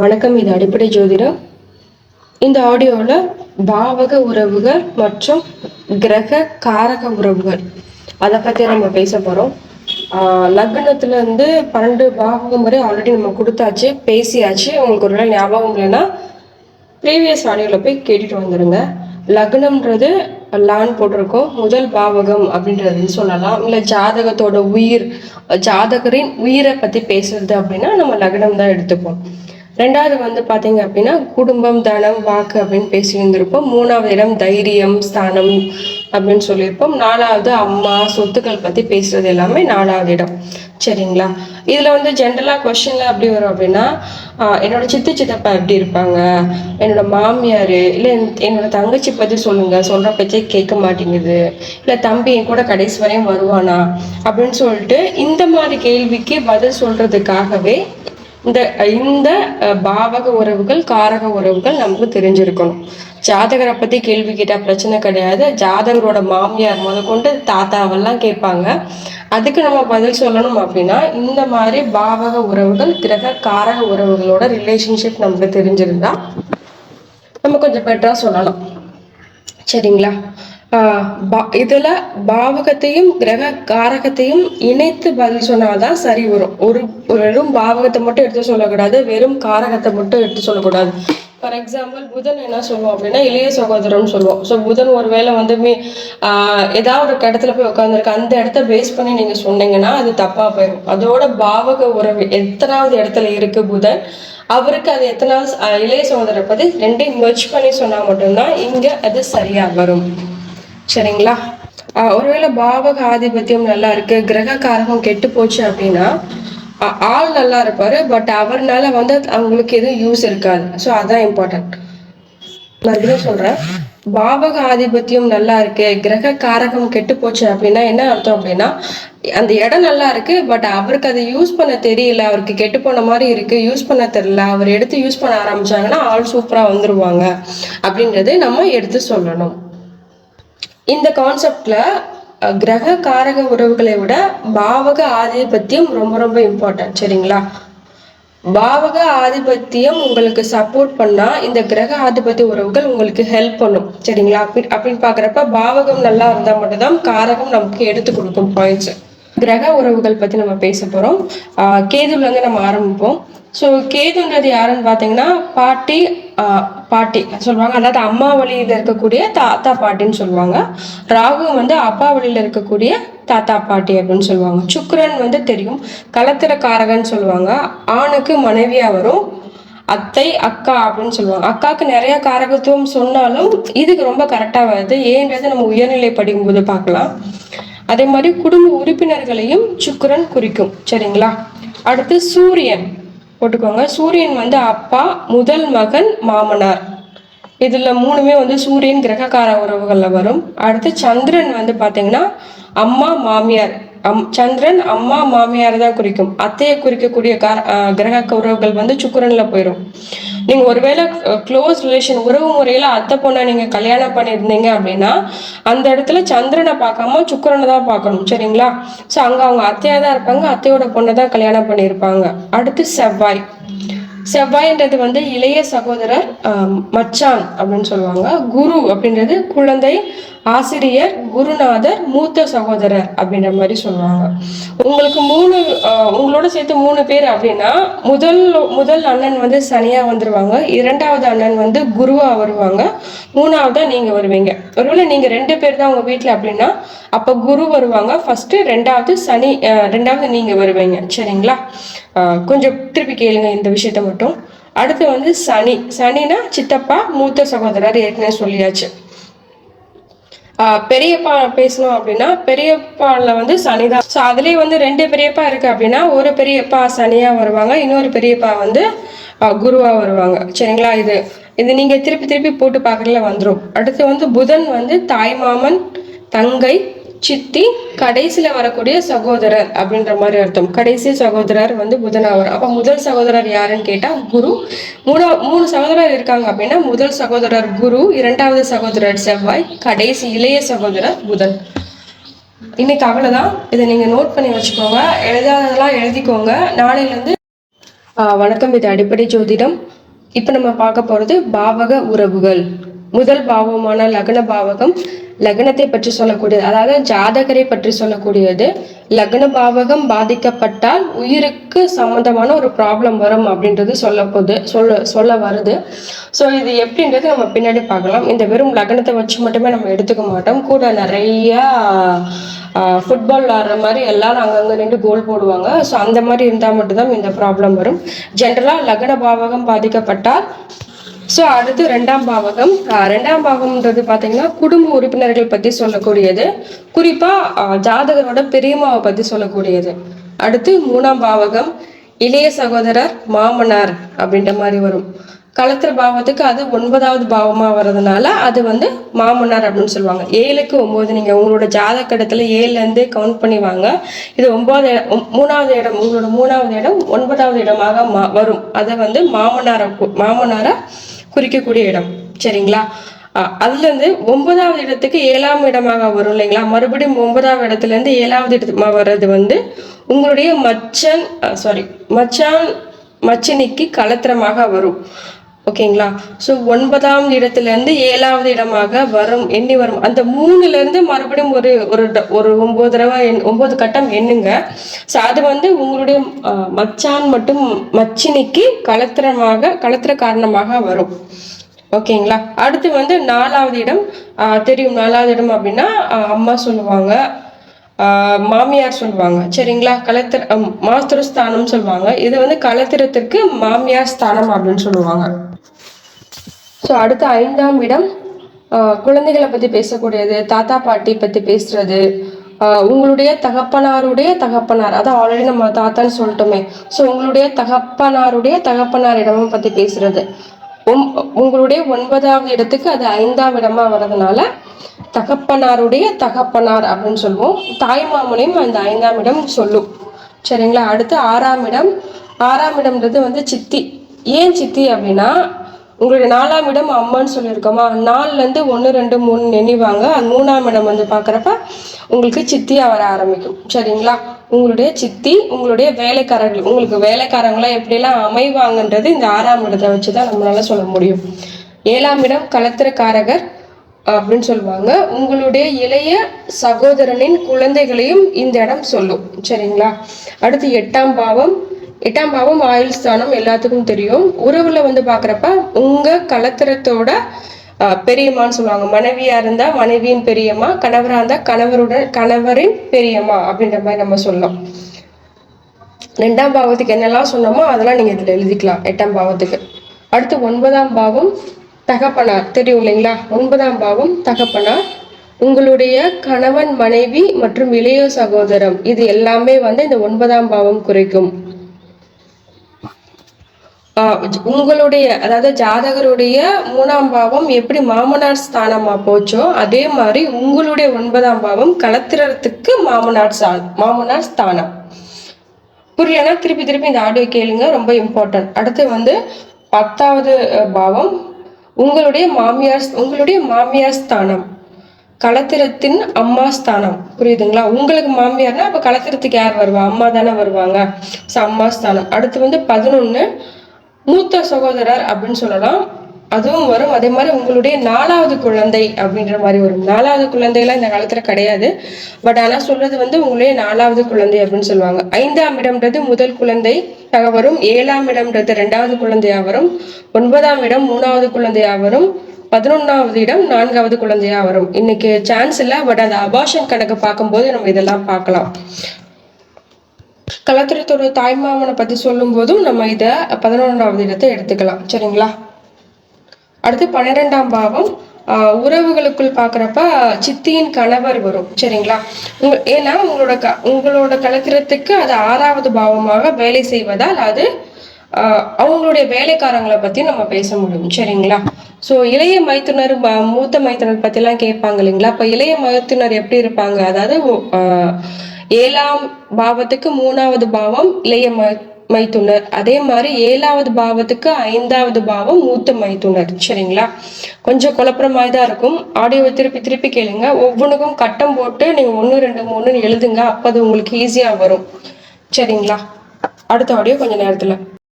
வணக்கம். இது அடிப்படை ஜோதிடம். இந்த ஆடியோவில் பாவக உறவுகள் மற்றும் கிரக காரக உறவுகள் அதை பற்றி நம்ம பேச போகிறோம். லக்னத்துலேருந்து 12 பாவகம் வரை ஆல்ரெடி நம்ம கொடுத்தாச்சு, பேசியாச்சு. உங்களுக்கு ஒரு நாள் ஞாபகம் இல்லைன்னா ப்ரீவியஸ் ஆடியோவில் போய் கேட்டுட்டு வந்துடுங்க. லக்னம்ன்றது லான் போட்டிருக்கோம். முதல் பாவகம் அப்படின்றதுன்னு சொல்லலாம். இல்லை ஜாதகத்தோட உயிர், ஜாதகரின் உயிரை பற்றி பேசுறது அப்படின்னா நம்ம லக்னம் தான் எடுத்துப்போம். ரெண்டாவது வந்து பார்த்தீங்க அப்படின்னா குடும்பம், தனம், வாக்கு அப்படின்னு பேசியிருந்திருப்போம். 3வது இடம் தைரியம், ஸ்தானம் அப்படின்னு சொல்லியிருப்போம். 4வது அம்மா, சொத்துக்கள் பற்றி பேசுறது எல்லாமே 4வது இடம். சரிங்களா? இதில் வந்து ஜென்ரலாக கொஸ்டின்ல எப்படி வரும் அப்படின்னா, என்னோட சித்தப்பா எப்படி இருப்பாங்க, என்னோட மாமியார் இல்லை என்னோட தங்கச்சி பற்றி சொல்லுங்க, சொல்கிற பற்றி கேட்க மாட்டேங்குது, இல்லை தம்பி என் கூட கடைசி வரையும் வருவானா அப்படின்னு சொல்லிட்டு இந்த மாதிரி கேள்விக்கு பதில் சொல்றதுக்காகவே இந்த இந்த பாவக உறவுகள், காரக உறவுகள் நமக்கு தெரிஞ்சிருக்கணும். ஜாதகரை பத்தி கேள்வி கேட்டா பிரச்சனை கிடையாது. ஜாதகரோட மாமியார் முதற்கொண்டு தாத்தாவெல்லாம் கேட்பாங்க. அதுக்கு நம்ம பதில் சொல்லணும் அப்படின்னா இந்த மாதிரி பாவக உறவுகள், கிரக காரக உறவுகளோட ரிலேஷன்ஷிப் நமக்கு தெரிஞ்சிருந்தா நம்ம கொஞ்சம் பெட்டரா சொல்லலாம். சரிங்களா? இதுல பாவகத்தையும் கிரக காரகத்தையும் இணைத்து பதில் சொன்னாதான் சரி வரும். வெறும் பாவகத்தை மட்டும் எடுத்து சொல்லக்கூடாது, வெறும் காரகத்தை மட்டும் எடுத்து சொல்லக்கூடாது. ஃபார் எக்ஸாம்பிள் புதன் என்ன சொல்லுவோம் அப்படின்னா இளைய சகோதரம்னு சொல்லுவோம். ஸோ புதன் ஒருவேளை வந்து ஏதாவது ஒரு இடத்துல போய் உட்காந்துருக்கு, அந்த இடத்த பேஸ் பண்ணி நீங்க சொன்னீங்கன்னா அது தப்பா போயிடும். அதோட பாவக உறவு எத்தனாவது இடத்துல இருக்கு புதன், அவருக்கு அது எத்தனாவது இளைய சகோதரரை பத்தி ரெண்டையும் மெர்ஜ் பண்ணி சொன்னா மட்டும்தான் இங்க அது சரியா வரும். சரிங்களா? ஒருவேளை பாவக ஆதிபத்தியம் நல்லா இருக்கு, கிரக காரகம் கெட்டு போச்சு அப்படின்னா ஆள் நல்லா இருப்பாரு, பட் அவர்னால வந்து அவங்களுக்கு எதுவும் யூஸ் இருக்காது. ஸோ அதான் இம்பார்ட்டன்ட். மறுபடியும் சொல்றேன், பாவக ஆதிபத்தியம் நல்லா இருக்கு, கிரக காரகம் கெட்டு போச்சு அப்படின்னா என்ன அர்த்தம் அப்படின்னா அந்த இடம் நல்லா இருக்கு, பட் அவருக்கு அதை யூஸ் பண்ண தெரியல, அவருக்கு கெட்டு போன மாதிரி இருக்கு, யூஸ் பண்ண தெரியல, அவர் எடுத்து யூஸ் பண்ண ஆரம்பிச்சாங்கன்னா ஆள் சூப்பரா வந்துருவாங்க அப்படின்றது நம்ம எடுத்து சொல்லணும். இந்த கான்செப்ட்ல கிரக காரக உறவுகளை விட பாவக ஆதிபத்தியம் ரொம்ப ரொம்ப இம்பார்ட்டன்ட். சரிங்களா? பாவக ஆதிபத்தியம் உங்களுக்கு சப்போர்ட் பண்ணா இந்த கிரக ஆதிபத்திய உறவுகள் உங்களுக்கு ஹெல்ப் பண்ணும். சரிங்களா? அப்படின்னு பாக்குறப்ப பாவகம் நல்லா இருந்தா மட்டும்தான் காரகம் நமக்கு எடுத்து கொடுக்கும் பாயிண்ட்ஸ். கிரக உறவுகள் பத்தி நம்ம பேச போறோம். கேதுல இருந்து நம்ம ஆரம்பிப்போம். ஸோ கேதுன்றது யாருன்னு பார்த்தீங்கன்னா பாட்டி சொல்லுவாங்க, அதாவது அம்மா வழியில் இருக்கக்கூடிய தாத்தா பாட்டின்னு சொல்லுவாங்க. ராகு வந்து அப்பா வழியில் இருக்கக்கூடிய தாத்தா பாட்டி அப்படின்னு சொல்லுவாங்க. சுக்கிரன் வந்து தெரியும், கலத்திரக்காரகன்னு சொல்லுவாங்க. ஆணுக்கு மனைவியா வரும், அத்தை அக்கா அப்படின்னு சொல்லுவாங்க. அக்காவுக்கு நிறைய காரகத்துவம் சொன்னாலும் இதுக்கு ரொம்ப கரெக்டா வருது. ஏன்றது நம்ம உயர்நிலை படிக்கும்போது பார்க்கலாம். அதே மாதிரி குடும்ப உறுப்பினர்களையும் சுக்கிரன் குறிக்கும். சரிங்களா? அடுத்து சூரியன் போட்டுக்கோங்க. சூரியன் வந்து அப்பா, முதல் மகன், மாமனார். இதுல 3மே வந்து சூரியன் கிரகக்கார உறவுகள்ல வரும். அடுத்து சந்திரன் வந்து பாத்தீங்கன்னா அம்மா, மாமியார். சந்திரன் அம்மா மாமியார் தான் குறிக்கும். அத்தையை குறிக்கக்கூடிய கிரக உறவுகள் வந்து சுக்கிரன்ல போயிடும். நீங்க ஒருவேளை க்ளோஸ் ரிலேஷன் உறவு முறையில அத்தை பொண்ணை நீங்க கல்யாணம் பண்ணியிருந்தீங்க அப்படின்னா அந்த இடத்துல சந்திரனை பார்க்காம சுக்கிரனை தான் பார்க்கணும். சரிங்களா? ஸோ அங்க அவங்க அத்தையா தான் இருப்பாங்க, அத்தையோட பொண்ணை தான் கல்யாணம் பண்ணியிருப்பாங்க. அடுத்து செவ்வாய்ன்றது வந்து இளைய சகோதரர், மச்சான் அப்படின்னு சொல்லுவாங்க. குரு அப்படின்றது குழந்தை, ஆசிரியர், குருநாதர், மூத்த சகோதரர் அப்படின்ற மாதிரி சொல்லுவாங்க. உங்களுக்கு உங்களோட சேர்த்து 3 பேர் அப்படின்னா முதல் அண்ணன் வந்து சனியா வந்துருவாங்க, 2வது அண்ணன் வந்து குருவா வருவாங்க, 3வதா நீங்க வருவீங்க. ஒருவேளை நீங்க 2 பேர் தான் உங்க வீட்டுல அப்படின்னா அப்ப குரு வருவாங்க ஃபர்ஸ்ட், 2வது சனி, 2வது நீங்க வருவீங்க. சரிங்களா? கொஞ்சம் திருப்பி கேளுங்க இந்த விஷயத்த மட்டும். அடுத்து வந்து சனினா சித்தப்பா, மூத்த சகோதரர், ஏற்கனவே சொல்லியாச்சு. பெரியப்பா பேசணும் அப்படின்னா பெரியப்பால வந்து சனிதான். ஸோ அதுலேயே வந்து 2 பெரியப்பா இருக்கு அப்படின்னா ஒரு பெரியப்பா சனியா வருவாங்க, இன்னொரு பெரியப்பா வந்து குருவா வருவாங்க. சரிங்களா? இது நீங்க திருப்பி போட்டு பார்க்கறதுல வந்துடும். அடுத்து வந்து புதன் வந்து தாய் மாமன், தங்கை, சித்தி, கடைசியில வரக்கூடிய சகோதரர் அப்படின்ற மாதிரி அர்த்தம். கடைசி சகோதரர் வந்து புதனா வரும். அப்ப முதல் சகோதரர் யாருன்னு கேட்டா குரு. 3 சகோதரர் இருக்காங்க அப்படின்னா முதல் சகோதரர் குரு, 2வது சகோதரர் செவ்வாய், கடைசி இளைய சகோதரர் புதன். இன்னைக்கு அவ்வளவுதான். இதை நீங்க நோட் பண்ணி வச்சுக்கோங்க, எழுதாததெல்லாம் எழுதிக்கோங்க. நாளையில இருந்து வணக்கம். இது அடிப்படை ஜோதிடம். இப்போ நம்ம பார்க்க போகிறது பாவக உறவுகள். முதல் பாவமான லக்ன பாவகம் லக்னத்தை பற்றி சொல்லக்கூடியது, அதாவது ஜாதகரை பற்றி சொல்லக்கூடியது. லக்ன பாவகம் பாதிக்கப்பட்டால் உயிருக்கு சம்பந்தமான ஒரு ப்ராப்ளம் வரும் அப்படின்றது சொல்ல வருது. ஸோ இது எப்படின்றது நம்ம பின்னாடி பார்க்கலாம். இந்த வெறும் லக்னத்தை வச்சு மட்டுமே நம்ம எடுத்துக்க மாட்டோம். கூட நிறையா ஃபுட்பால் விளாடுற மாதிரி எல்லாரும் அங்கங்கே நின்று கோல் போடுவாங்க. ஸோ அந்த மாதிரி இருந்தால் மட்டும்தான் இந்த ப்ராப்ளம் வரும். ஜென்ரலாக லக்ன பாவகம் பாதிக்கப்பட்டால். ஸோ அடுத்து ரெண்டாம் பாவகம். ரெண்டாம் பாவம்ன்றது பார்த்தீங்கன்னா குடும்ப உறுப்பினர்கள் பற்றி சொல்லக்கூடியது, குறிப்பாக ஜாதகரோட பெரியம்மாவை பற்றி சொல்லக்கூடியது. அடுத்து மூணாம் பாவகம் இளைய சகோதரர், மாமனார் அப்படின்ற மாதிரி வரும். களத்திர பாவத்துக்கு அது 9வது பாவமாக வர்றதுனால அது மாமனார் அப்படின்னு சொல்லுவாங்க. 7க்கு 9 நீங்கள் உங்களோட ஜாதகத்தில் 7லேருந்து கவுண்ட் பண்ணி வாங்க. இது 3வது இடம், உங்களோட 3வது இடம் 9வது இடமாக வரும். அதை மாமனாரை குறிக்கக்கூடிய இடம். சரிங்களா? அதுலேருந்து 9வது இடத்துக்கு 7ஆம் இடமாக வரும் இல்லைங்களா? மறுபடியும் 9வது இடத்துலேருந்து 7வது இடமாக வர்றது உங்களுடைய மச்சினிக்கு களத்திரமாக வரும். ஓகேங்களா? ஸோ 9ஆம் இடத்துலேருந்து 7வது இடமாக எண்ணி வரும். அந்த 3லேருந்து மறுபடியும் ஒரு 9 தடவை 9 கட்டம் எண்ணுங்க. ஸோ அது உங்களுடைய மச்சான் மற்றும் மச்சினிக்கு களத்திர காரணமாக வரும். ஓகேங்களா? அடுத்து 4வது இடம் தெரியும். 4வது இடம் அப்படின்னா அம்மா சொல்லுவாங்க, மாமியார் சொல்லுவாங்க. சரிங்களா? மாஸ்திரஸ்தானம் சொல்லுவாங்க. இது களத்திரத்திற்கு மாமியார் ஸ்தானம் அப்படின்னு சொல்லுவாங்க. ஸோ அடுத்து 5ஆம் இடம் குழந்தைகளை பற்றி பேசக்கூடியது, தாத்தா பாட்டி பற்றி பேசுறது, உங்களுடைய தகப்பனார், அதான் ஆல்ரெடி நம்ம தாத்தான்னு சொல்லிட்டோமே. ஸோ உங்களுடைய தகப்பனார் இடமும் பற்றி பேசுறது. உங்களுடைய 9வது இடத்துக்கு அது 5ஆம் இடமா வர்றதுனால தகப்பனார் அப்படின்னு சொல்லுவோம். தாய் மாமனையும் அந்த 5ஆம் இடம் சொல்லும். சரிங்களா? அடுத்து 6ஆம் இடம். 6ஆம் இடம்ன்றது சித்தி. ஏன் சித்தி அப்படின்னா, உங்களுடைய 4ஆம் இடம் அம்மான்னு சொல்லியிருக்கோமா, 4லேருந்து 1 2 3 எண்ணிவாங்க. அது 3ஆம் இடம் பார்க்குறப்ப உங்களுக்கு சித்தியாக வர ஆரம்பிக்கும். சரிங்களா? உங்களுடைய சித்தி, உங்களுடைய வேலைக்காரர்கள், உங்களுக்கு வேலைக்காரங்களாம் எப்படியெல்லாம் அமைவாங்கன்றது இந்த 6ஆம் இடத்தை வச்சு தான் நம்மளால சொல்ல முடியும். 7ஆம் இடம் களத்திரக்காரகர் அப்படின்னு சொல்லுவாங்க. உங்களுடைய இளைய சகோதரனின் குழந்தைகளையும் இந்த இடம் சொல்லும். சரிங்களா? அடுத்து 8ஆம் பாவம். 8ஆம் பாவம் ஆயுள் ஸ்தானம், எல்லாத்துக்கும் தெரியும். உறவுல பார்க்குறப்ப உங்க களத்திரத்தோட பெரியம்மான்னு சொல்லுவாங்க. மனைவியா இருந்தா மனைவியின் பெரியம்மா, கணவரா இருந்தா கணவரின் பெரியம்மா அப்படின்ற மாதிரி நம்ம சொல்லலாம். 2ஆம் பாவத்துக்கு என்னெல்லாம் சொன்னோமோ அதெல்லாம் நீங்க இதுல எழுதிக்கலாம். 8ஆம் பாவத்துக்கு அடுத்து 9ஆம் பாவம் தகப்பனார் தெரியும் இல்லைங்களா? 9ஆம் பாவம் தகப்பனார், உங்களுடைய கணவன், மனைவி மற்றும் இளைய சகோதரம், இது எல்லாமே இந்த 9ஆம் பாவம் குறிக்கும். உங்களுடைய அதாவது ஜாதகருடைய 3ஆம் பாவம் எப்படி மாமனார் ஸ்தானமா போச்சோ அதே மாதிரி உங்களுடைய 9ஆம் பாவம் களத்திரத்துக்கு மாமனார் ஸ்தானம். புரியலன்னா திருப்பி இந்த ஆடியோ கேளுங்க, ரொம்ப இம்பார்ட்டன்ட். அடுத்து 10வது பாவம் உங்களுடைய மாமியார் ஸ்தானம், களத்திரத்தின் அம்மா ஸ்தானம். புரியுதுங்களா? உங்களுக்கு மாமியார்னா அப்ப களத்திரத்துக்கு யார் வருவா? அம்மா தானே வருவாங்க. ஸோ அம்மா ஸ்தானம். அடுத்து 11 மூத்த சகோதரர் அப்படின்னு சொல்லலாம், அதுவும் வரும். அதே மாதிரி உங்களுடைய 4வது குழந்தை அப்படின்ற மாதிரி வரும். 4வது குழந்தைலாம் இந்த காலத்துல கிடையாது, பட் ஆனா சொல்றது உங்களுடைய 4வது குழந்தை அப்படின்னு சொல்லுவாங்க. 5ஆம் இடம்ன்றது முதல் குழந்தை வரும். 7ஆம் இடம்ன்றது 2வது குழந்தையா வரும். 9ஆம் இடம் 3வது குழந்தையா வரும். 11வது இடம் 4வது குழந்தையா வரும். இன்னைக்கு சான்ஸ் இல்லை, பட் அந்த அபார்ஷன் கணக்கு பார்க்கும்போது நம்ம இதெல்லாம் பார்க்கலாம். களத்திரத்தோட தாய்மாமனை பத்தி சொல்லும் போதும் நம்ம இதை 11வது இடத்தை எடுத்துக்கலாம். சரிங்களா? அடுத்து 12ஆம் பாவம் உறவுகளுக்குள் பார்க்குறப்ப சித்தியின் கணவர் வரும். சரிங்களா? ஏன்னா உங்களோட களத்திரத்துக்கு அது 6வது பாவமாக வேலை செய்வதால் அது அவங்களுடைய வேலைக்காரங்களை பத்தி நம்ம பேச முடியும். சரிங்களா? ஸோ இளைய மைத்துனர், மூத்த மைத்துனர் பத்திலாம் கேட்பாங்க இல்லைங்களா? இப்போ இளைய மைத்துனர் எப்படி இருப்பாங்க? அதாவது 7ஆம் பாவத்துக்கு 3வது பாவம் இளைய மைத்துனர், அதே மாதிரி 7வது பாவத்துக்கு 5வது பாவம் மூத்த மைத்துனர். சரிங்களா? கொஞ்சம் குழப்பமாய் தான் இருக்கும். ஆடியோவை திருப்பி கேளுங்க. ஒவ்வொன்றுக்கும் கட்டம் போட்டு நீங்க 1 2 3 எழுதுங்க, அப்போ அது உங்களுக்கு ஈஸியா வரும். சரிங்களா? அடுத்த ஆடியோ கொஞ்ச நேரத்துல.